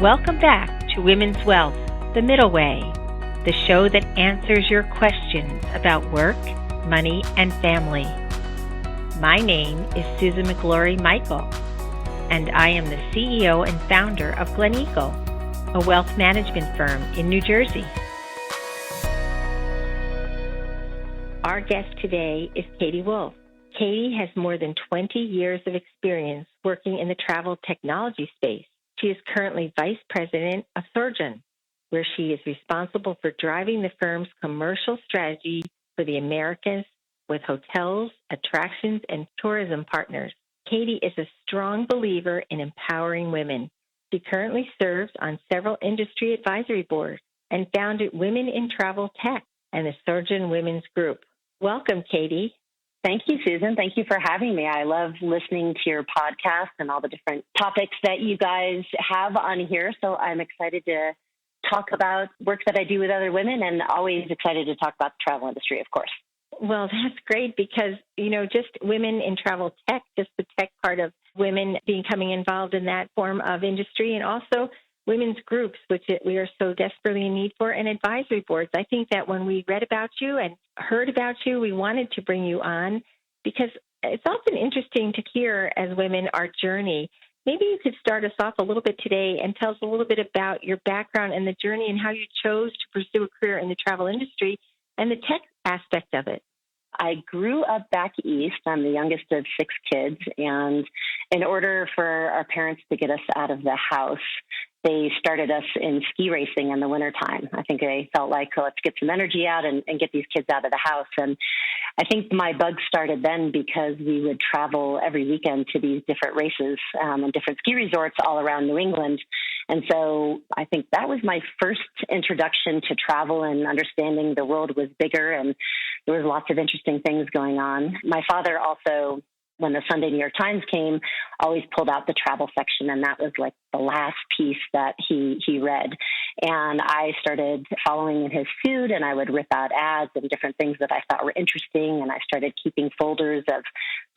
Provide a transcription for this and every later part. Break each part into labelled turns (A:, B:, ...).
A: Welcome back to Women's Wealth, The Middle Way, the show that answers your questions about work, money, and family. My name is Susan McGlory Michael, and I am the CEO and founder of Glen Eagle, a wealth management firm in New Jersey. Our guest today is Cady Wolf. Cady has more than 20 years of experience working in the travel technology space. She is currently Vice President of Sojern, where she is responsible for driving the firm's commercial strategy for the Americas with hotels, attractions, and tourism partners. Cady is a strong believer in empowering women. She currently serves on several industry advisory boards and founded Women in Travel Tech and the Sojern Women's Group. Welcome, Cady.
B: Thank you, Susan. Thank you for having me. I love listening to your podcast and all the different topics that you guys have on here. So I'm excited to talk about work that I do with other women and always excited to talk about the travel industry, of course.
A: Well, that's great because, just women in travel tech, just the tech part of women becoming involved in that form of industry, and also women's groups, which we are so desperately in need for, and advisory boards. I think that when we read about you and heard about you, we wanted to bring you on because it's often interesting to hear as women our journey. Maybe you could start us off a little bit today and tell us a little bit about your background and the journey and how you chose to pursue a career in the travel industry and the tech aspect of it.
B: I grew up back east. I'm the youngest of 6 kids, and in order for our parents to get us out of the house, they started us in ski racing in the wintertime. I think they felt like, let's get some energy out and get these kids out of the house. And I think my bug started then because we would travel every weekend to these different races and different ski resorts all around New England. And so I think that was my first introduction to travel and understanding the world was bigger and there was lots of interesting things going on. My father also, when the Sunday New York Times came, always pulled out the travel section, and that was like the last piece that he read. And I started following in his suit, and I would rip out ads and different things that I thought were interesting, and I started keeping folders of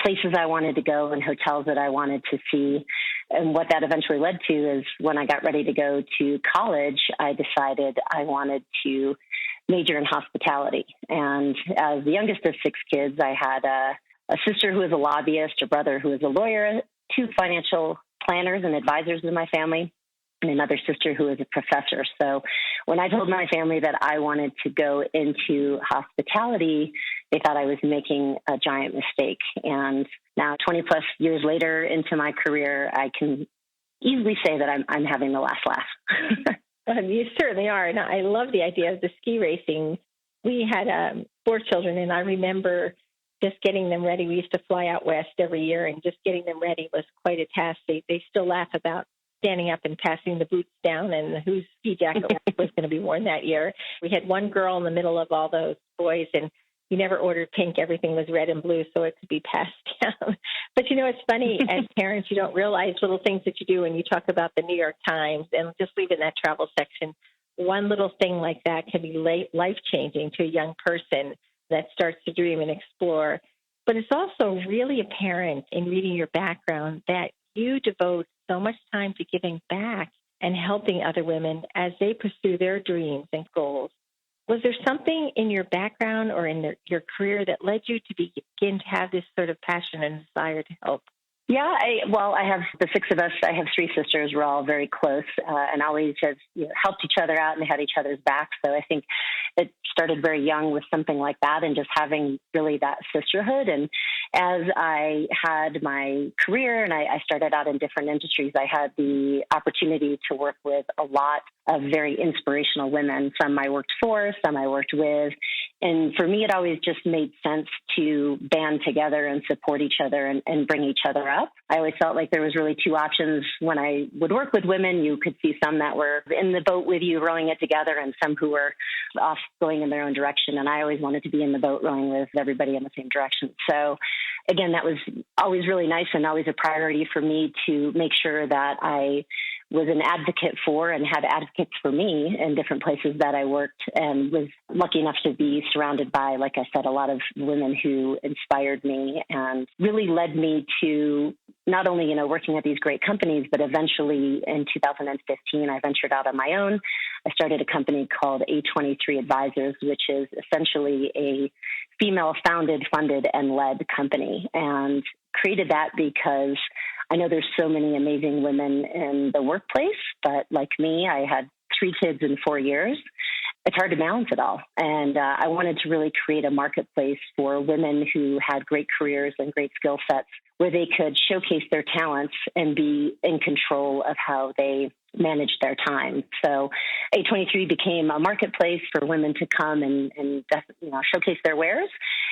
B: places I wanted to go and hotels that I wanted to see. And what that eventually led to is when I got ready to go to college, I decided I wanted to major in hospitality. And as the youngest of 6 kids, I had a sister who was a lobbyist, a brother who was a lawyer, 2 financial planners and advisors in my family, and another sister who was a professor. So when I told my family that I wanted to go into hospitality, they thought I was making a giant mistake. And now 20 plus years later into my career, I can easily say that I'm having the last laugh.
A: You certainly are. And I love the idea of the ski racing. We had 4 children, and I remember just getting them ready. We used to fly out west every year, and just getting them ready was quite a task. They still laugh about standing up and passing the boots down and whose ski jacket was going to be worn that year. We had one girl in the middle of all those boys, and we never ordered pink. Everything was red and blue, so it could be passed down. But, it's funny, as parents, you don't realize little things that you do when you talk about the New York Times and just leaving that travel section. One little thing like that can be life-changing to a young person that starts to dream and explore. But it's also really apparent in reading your background that you devote so much time to giving back and helping other women as they pursue their dreams and goals. Was there something in your background or in your career that led you to begin to have this sort of passion and desire to help?
B: Yeah, I have the 6 of us. I have 3 sisters. We're all very close and always have helped each other out and had each other's back. So I think it started very young with something like that and just having really that sisterhood. And as I had my career and I started out in different industries, I had the opportunity to work with a lot of very inspirational women. Some I worked for, some I worked with. And for me, it always just made sense to band together and support each other and bring each other up. I always felt like there was really 2 options. When I would work with women, you could see some that were in the boat with you, rowing it together, and some who were off going in their own direction. And I always wanted to be in the boat rowing with everybody in the same direction. So again, that was always really nice and always a priority for me to make sure that I was an advocate for and had advocates for me in different places that I worked, and was lucky enough to be surrounded by, like I said, a lot of women who inspired me and really led me to not only, working at these great companies, but eventually in 2015, I ventured out on my own. I started a company called A23 Advisors, which is essentially a female-founded, funded, and led company, and created that because I know there's so many amazing women in the workplace, but like me, I had 3 kids in 4 years. It's hard to balance it all. And I wanted to really create a marketplace for women who had great careers and great skill sets where they could showcase their talents and be in control of how they manage their time. So A23 became a marketplace for women to come and showcase their wares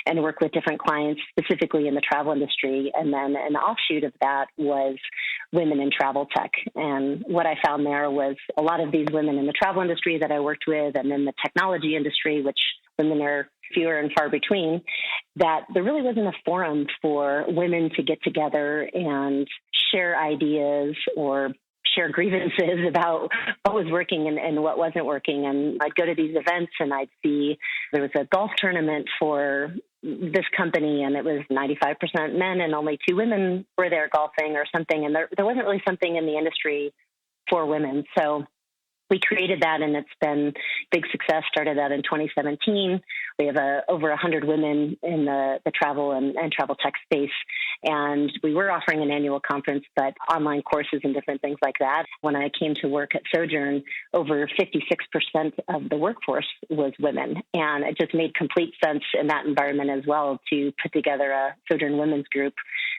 B: and work with different clients, specifically in the travel industry. And then an offshoot of that was women in travel tech. And what I found there was a lot of these women in the travel industry that I worked with and in the technology industry, which women are fewer and far between, that there really wasn't a forum for women to get together and share ideas or share grievances about what was working and what wasn't working. And I'd go to these events and I'd see there was a golf tournament for this company and it was 95% men and only 2 women were there golfing or something. And there wasn't really something in the industry for women. So we created that, and it's been big success. Started out in 2017. We have over 100 women in the travel and travel tech space. And we were offering an annual conference, but online courses and different things like that. When I came to work at Sojern, over 56% of the workforce was women. And it just made complete sense in that environment as well to put together a Sojern Women's Group,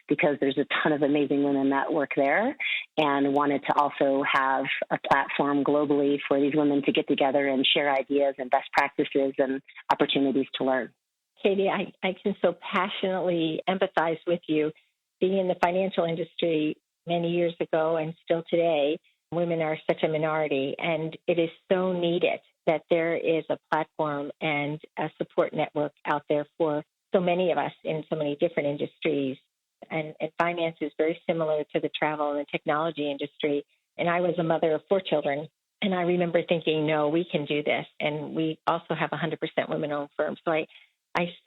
B: because there's a ton of amazing women that work there, and wanted to also have a platform globally for these women to get together and share ideas and best practices and opportunities to learn.
A: Cady, I can so passionately empathize with you. Being in the financial industry many years ago and still today, women are such a minority, and it is so needed that there is a platform and a support network out there for so many of us in so many different industries. And finance is very similar to the travel and the technology industry. And I was a mother of 4 children. And I remember thinking, no, we can do this. And we also have 100% women-owned firms.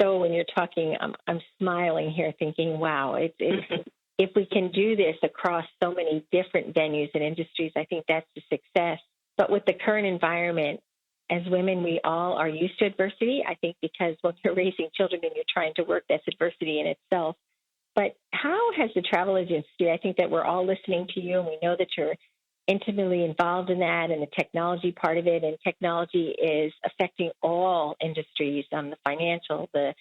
A: So when you're talking, I'm smiling here thinking, wow, if we can do this across so many different venues and industries, I think that's a success. But with the current environment, as women, we all are used to adversity, I think, because when you're raising children and you're trying to work, that's adversity in itself. But how has the travel industry, I think that we're all listening to you, and we know that you're intimately involved in that and the technology part of it, and technology is affecting all industries, the financial, the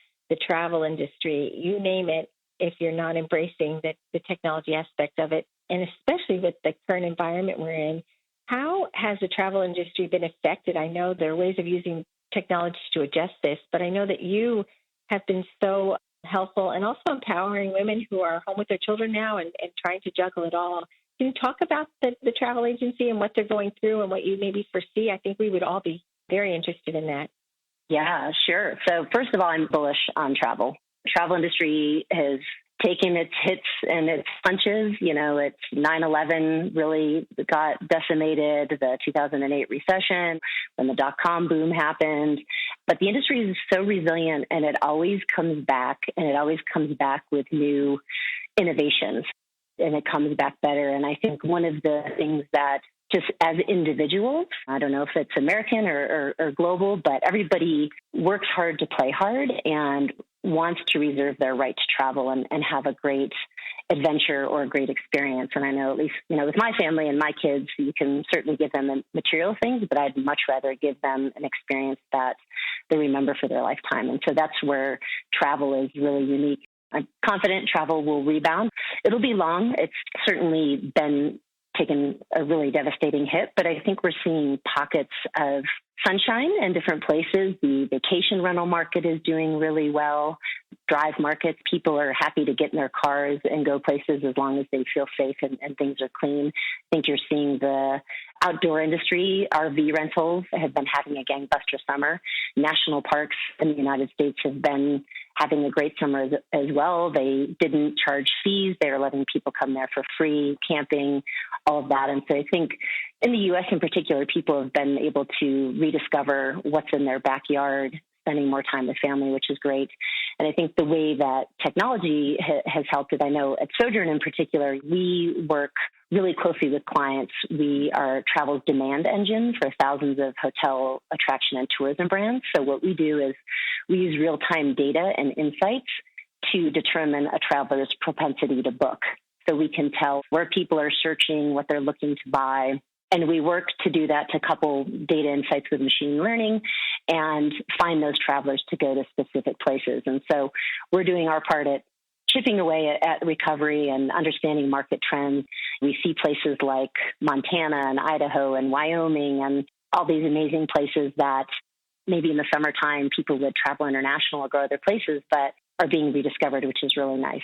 A: travel industry, you name it, if you're not embracing the technology aspect of it, and especially with the current environment we're in. How has the travel industry been affected? I know there are ways of using technology to adjust this, but I know that you have been so helpful and also empowering women who are home with their children now and trying to juggle it all. Can you talk about the travel agency and what they're going through and what you maybe foresee? I think we would all be very interested in that.
B: Yeah, sure. So first of all, I'm bullish on travel. Travel industry has taken its hits and its punches. It's 9/11 really got decimated, the 2008 recession, when the dot-com boom happened. But the industry is so resilient, and it always comes back, and it always comes back with new innovations, and it comes back better. And I think one of the things that just as individuals, I don't know if it's American or global, but everybody works hard to play hard and wants to reserve their right to travel and have a great adventure or a great experience. And I know, at least, with my family and my kids, you can certainly give them material things, but I'd much rather give them an experience that they remember for their lifetime. And so that's where travel is really unique. I'm confident travel will rebound. It'll be long. It's certainly been taken a really devastating hit, but I think we're seeing pockets of sunshine in different places. The vacation rental market is doing really well. Drive markets, people are happy to get in their cars and go places as long as they feel safe and things are clean. I think you're seeing the outdoor industry, RV rentals have been having a gangbuster summer. National parks in the United States have been having a great summer as well. They didn't charge fees. They were letting people come there for free, camping, all of that. And so I think in the U.S. in particular, people have been able to rediscover what's in their backyard, spending more time with family, which is great. And I think the way that technology has helped is, I know at Sojern in particular, we work really closely with clients. We are travel's demand engine for thousands of hotel attraction and tourism brands. So what we do is we use real-time data and insights to determine a traveler's propensity to book. So we can tell where people are searching, what they're looking to buy. And we work to do that, to couple data insights with machine learning and find those travelers to go to specific places. And so we're doing our part at chipping away at recovery and understanding market trends. We see places like Montana and Idaho and Wyoming and all these amazing places that maybe in the summertime people would travel international or go other places, but are being rediscovered, which is really nice.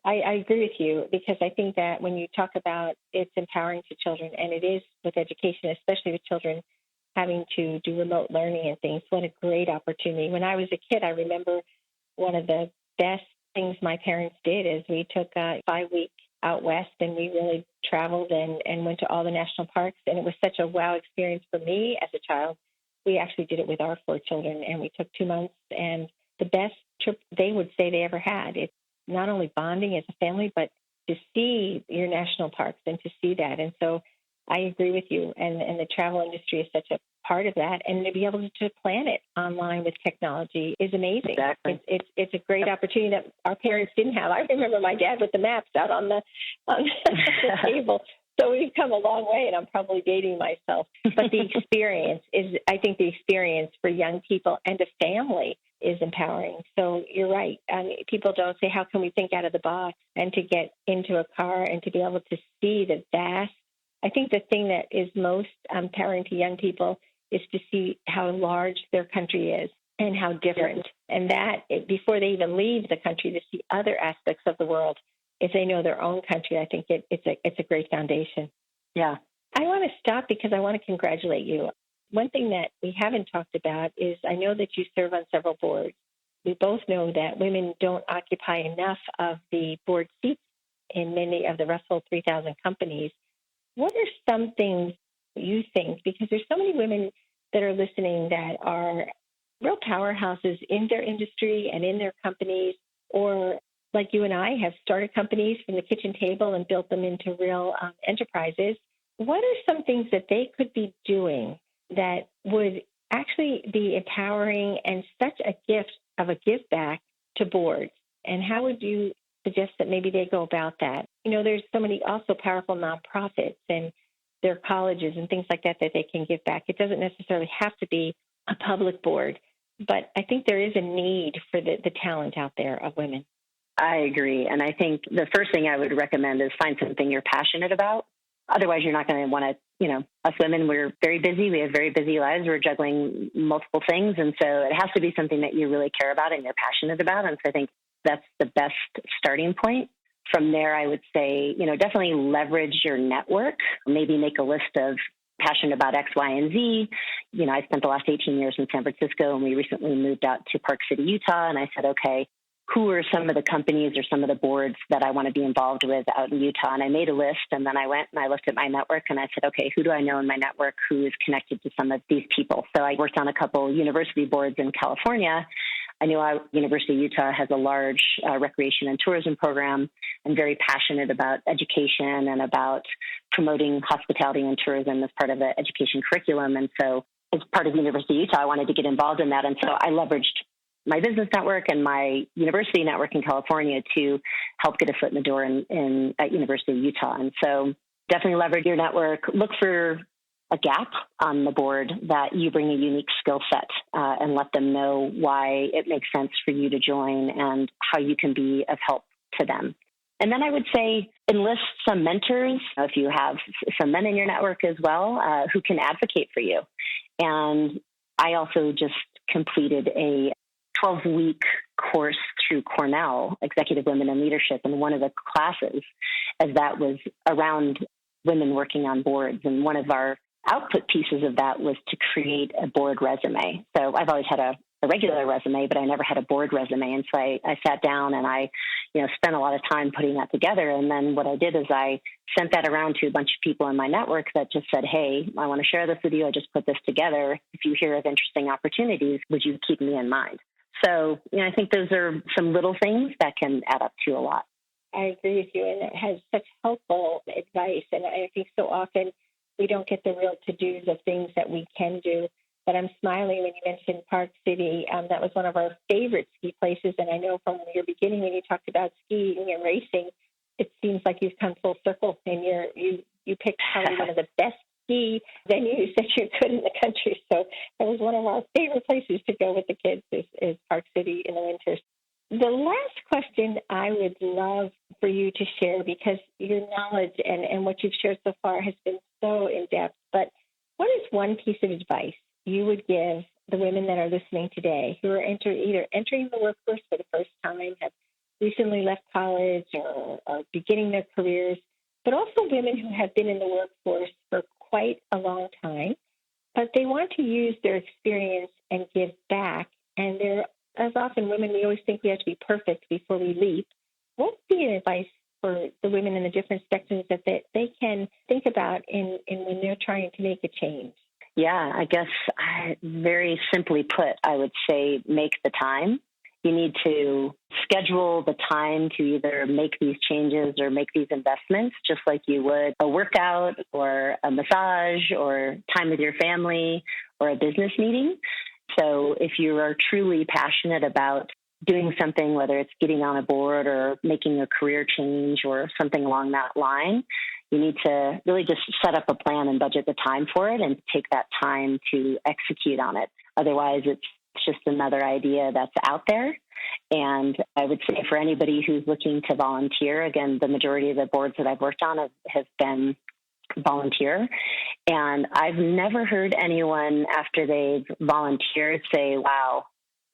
A: I agree with you, because I think that when you talk about it's empowering to children, and it is with education, especially with children having to do remote learning and things, what a great opportunity. When I was a kid, I remember one of the best things my parents did is we took a 5-week out west, and we really traveled and went to all the national parks. And it was such a wow experience for me as a child. We actually did it with our 4 children, and we took 2 months, and the best trip they would say they ever had. It's not only bonding as a family, but to see your national parks and to see that. And so I agree with you. And the travel industry is such a part of that. And to be able to plan it online with technology is amazing.
B: Exactly.
A: It's a great opportunity that our parents didn't have. I remember my dad with the maps out on the table. So we've come a long way, and I'm probably dating myself. But the experience is, I think the experience for young people and a family is empowering. So you're right. I mean, people don't say, how can we think out of the box? And to get into a car and to be able to see the vast, I think the thing that is most empowering to young people is to see how large their country is and how different. And that, before they even leave the country, to see other aspects of the world. If they know their own country, I think it's a great foundation.
B: Yeah.
A: I want to stop because I want to congratulate you. One thing that we haven't talked about is I know that you serve on several boards. We both know that women don't occupy enough of the board seats in many of the Russell 3000 companies. What are some things you think, because there's so many women that are listening that are real powerhouses in their industry and in their companies, or like you and I have started companies from the kitchen table and built them into real enterprises. What are some things that they could be doing that would actually be empowering and such a gift of a give back to boards? And how would you suggest that maybe they go about that? You know, there's so many also powerful nonprofits and their colleges and things like that they can give back. It doesn't necessarily have to be a public board, but I think there is a need for the talent out there of women.
B: I agree. And I think the first thing I would recommend is find something you're passionate about. Otherwise, you're not going to want to, us women, we're very busy. We have very busy lives. We're juggling multiple things. And so it has to be something that you really care about and you're passionate about. And so I think that's the best starting point. From there, I would say, definitely leverage your network. Maybe make a list of passionate about X, Y, and Z. I spent the last 18 years in San Francisco, and we recently moved out to Park City, Utah. And I said, okay, who are some of the companies or some of the boards that I want to be involved with out in Utah? And I made a list, and then I went and I looked at my network, and I said, okay, who do I know in my network who is connected to some of these people? So I worked on a couple university boards in California. I knew University of Utah has a large recreation and tourism program. I'm very passionate about education and about promoting hospitality and tourism as part of the education curriculum. And so as part of University of Utah, I wanted to get involved in that. And so I leveraged my business network and my university network in California to help get a foot in the door at University of Utah. And so definitely leverage your network. Look for a gap on the board that you bring a unique skill set and let them know why it makes sense for you to join and how you can be of help to them. And then I would say enlist some mentors, if you have some men in your network as well, who can advocate for you. And I also just completed a 12-week course through Cornell, Executive Women in Leadership, and one of the classes as that was around women working on boards. And one of our output pieces of that was to create a board resume. So I've always had a a regular resume, but I never had a board resume. And so I sat down and I, spent a lot of time putting that together. And then what I did is I sent that around to a bunch of people in my network that just said, hey, I want to share this with you. I just put this together. If you hear of interesting opportunities, would you keep me in mind? So, I think those are some little things that can add up to a lot.
A: I agree with you, and it has such helpful advice. And I think so often we don't get the real to-dos of things that we can do. But I'm smiling when you mentioned Park City. That was one of our favorite ski places. And I know from your beginning when you talked about skiing and racing, it seems like you've come full circle and you picked probably one of the best ski venues that you could in the country. So that was one of our favorite places to go with the kids is Park City in the winters. The last question I would love for you to share, because your knowledge and what you've shared so far has been so in-depth, but what is one piece of advice you would give the women that are listening today who are either entering the workforce for the first time, have recently left college or are beginning their careers, but also women who have been in the workforce for quite a long time, but they want to use their experience and give back. And they're, as often women, we always think we have to be perfect before we leap. What's the advice for the women in the different spectrums that they can think about in when they're trying to make a change?
B: Yeah, I guess very simply put, I would say make the time. You need to schedule the time to either make these changes or make these investments, just like you would a workout or a massage or time with your family or a business meeting. So if you are truly passionate about doing something, whether it's getting on a board or making a career change or something along that line, you need to really just set up a plan and budget the time for it and take that time to execute on it. Otherwise, it's just another idea that's out there. And I would say for anybody who's looking to volunteer, again, the majority of the boards that I've worked on have been volunteer. And I've never heard anyone after they've volunteered say, wow,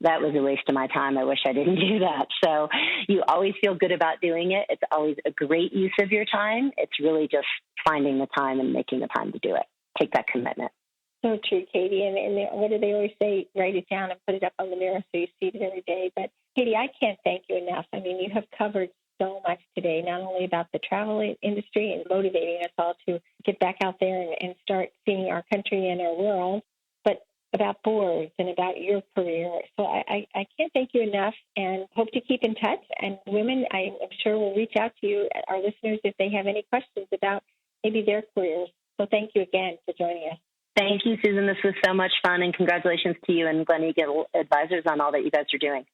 B: that was a waste of my time. I wish I didn't do that. So you always feel good about doing it. It's always a great use of your time. It's really just finding the time and making the time to do it. Take that commitment.
A: So true, Cady. And what do they always say? Write it down and put it up on the mirror so you see it every day. But Cady, I can't thank you enough. I mean, you have covered so much today, not only about the travel industry and motivating us all to get back out there and start seeing our country and our world, but about boards and about your career. So I can't thank you enough and hope to keep in touch. And women, I'm sure will reach out to you, our listeners, if they have any questions about maybe their careers. So thank you again for joining us.
B: Thank you, Susan. This was so much fun, and congratulations to you and Glen Eagle Advisors on all that you guys are doing.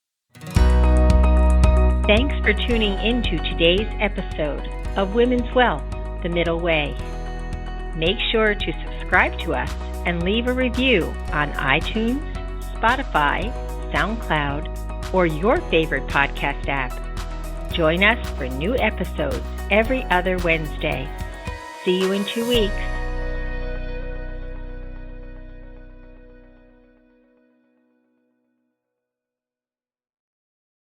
C: Thanks for tuning into today's episode of Women's Wealth, The Middle Way. Make sure to subscribe to us and leave a review on iTunes, Spotify, SoundCloud, or your favorite podcast app. Join us for new episodes every other Wednesday. See you in 2 weeks.